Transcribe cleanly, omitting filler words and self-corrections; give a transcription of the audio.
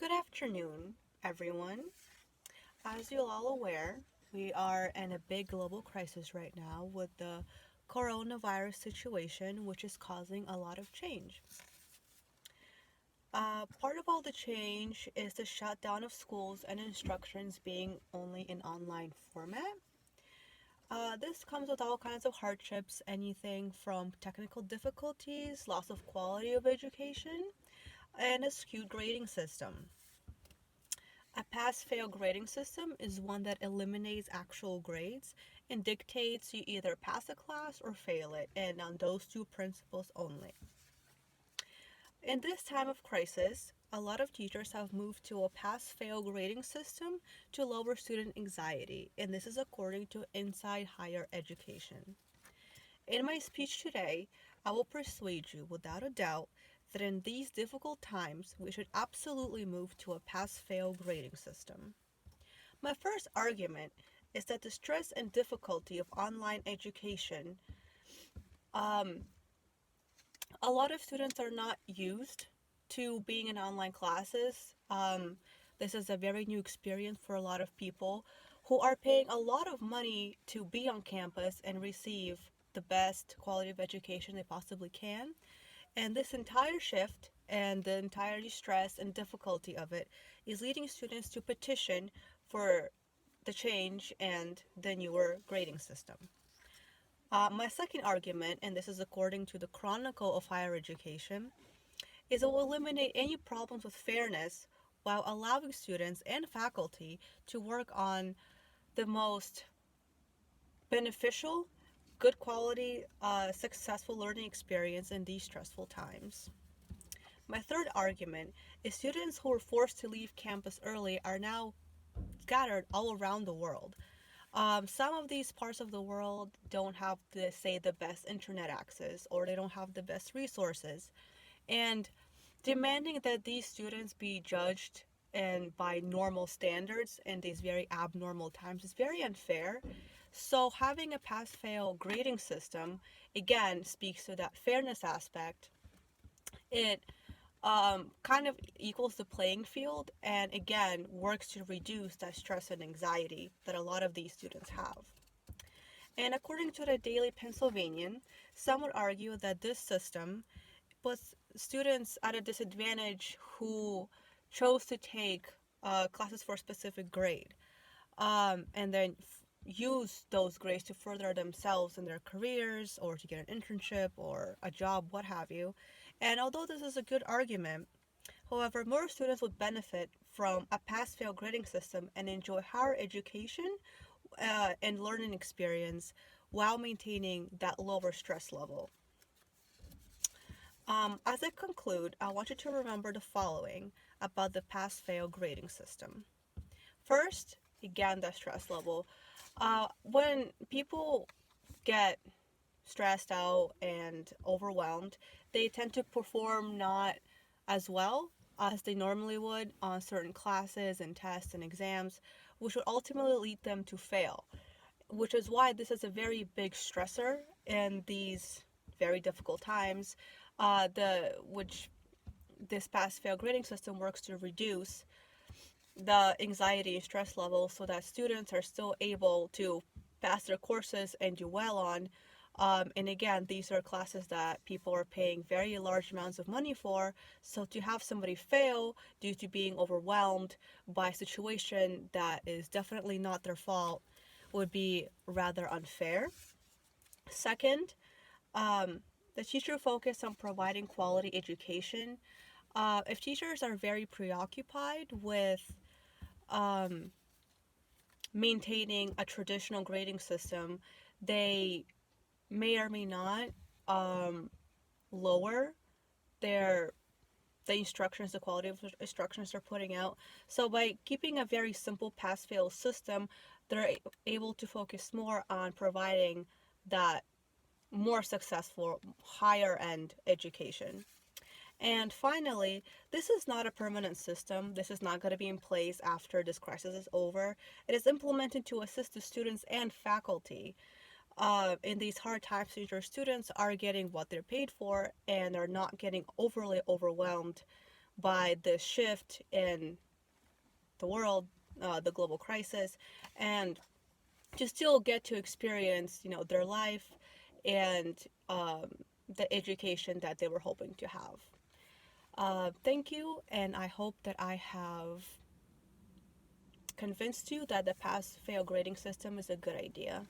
Good afternoon, everyone. As you're all aware, we are in a big global crisis right now with the coronavirus situation, which is causing a lot of change. Part of all the change is the shutdown of schools and instructions being only in online format. This comes with all kinds of hardships, anything from technical difficulties, loss of quality of education, and a skewed grading system. A pass-fail grading system is one that eliminates actual grades and dictates you either pass a class or fail it, and on those two principles only. In this time of crisis, a lot of teachers have moved to a pass-fail grading system to lower student anxiety, and this is according to Inside Higher Education. In my speech today, I will persuade you without a doubt that in these difficult times, we should absolutely move to a pass-fail grading system. My first argument is that the stress and difficulty of online education, um, a lot of students are not used to being in online classes. This is a very new experience for a lot of people who are paying a lot of money to be on campus and receive the best quality of education they possibly can. And this entire shift and the entire stress and difficulty of it is leading students to petition for the change and the newer grading system. My second argument, and this is according to the Chronicle of Higher Education, is it will eliminate any problems with fairness while allowing students and faculty to work on the most beneficial, good quality, successful learning experience in these stressful times. My third argument is students who were forced to leave campus early are now scattered all around the world. Some of these parts of the world don't have the best internet access, or they don't have the best resources. And demanding that these students be judged and by normal standards in these very abnormal times is very unfair. So having a pass-fail grading system again speaks to that fairness aspect. It kind of equals the playing field and again works to reduce that stress and anxiety that a lot of these students have. And according to the Daily Pennsylvanian, some would argue that this system puts students at a disadvantage who chose to take classes for a specific grade and then use those grades to further themselves in their careers or to get an internship or a job, what have you. And although this is a good argument, however, more students would benefit from a pass-fail grading system and enjoy higher education and learning experience while maintaining that lower stress level. As I conclude, I want you to remember the following about the pass-fail grading system. First, again, the stress level. When people get stressed out and overwhelmed, they tend to perform not as well as they normally would on certain classes and tests and exams, which would ultimately lead them to fail, which is why this is a very big stressor in these very difficult times, which this pass-fail grading system works to reduce the anxiety and stress levels so that students are still able to pass their courses and do well on. And again, these are classes that people are paying very large amounts of money for. So to have somebody fail due to being overwhelmed by a situation that is definitely not their fault would be rather unfair. Second, the teacher focus on providing quality education. If teachers are very preoccupied with um, maintaining a traditional grading system, they may or may not um, lower their the instructions, the quality of instructions they're putting out. So by keeping a very simple pass-fail system, they're able to focus more on providing that more successful, higher end education. And finally, this is not a permanent system. This is not going to be in place after this crisis is over. It is implemented to assist the students and faculty in these hard times so your students are getting what they're paid for and are not getting overly overwhelmed by the shift in the world, the global crisis, and to still get to experience, their life and the education that they were hoping to have. Thank you, and I hope that I have convinced you that the pass fail grading system is a good idea.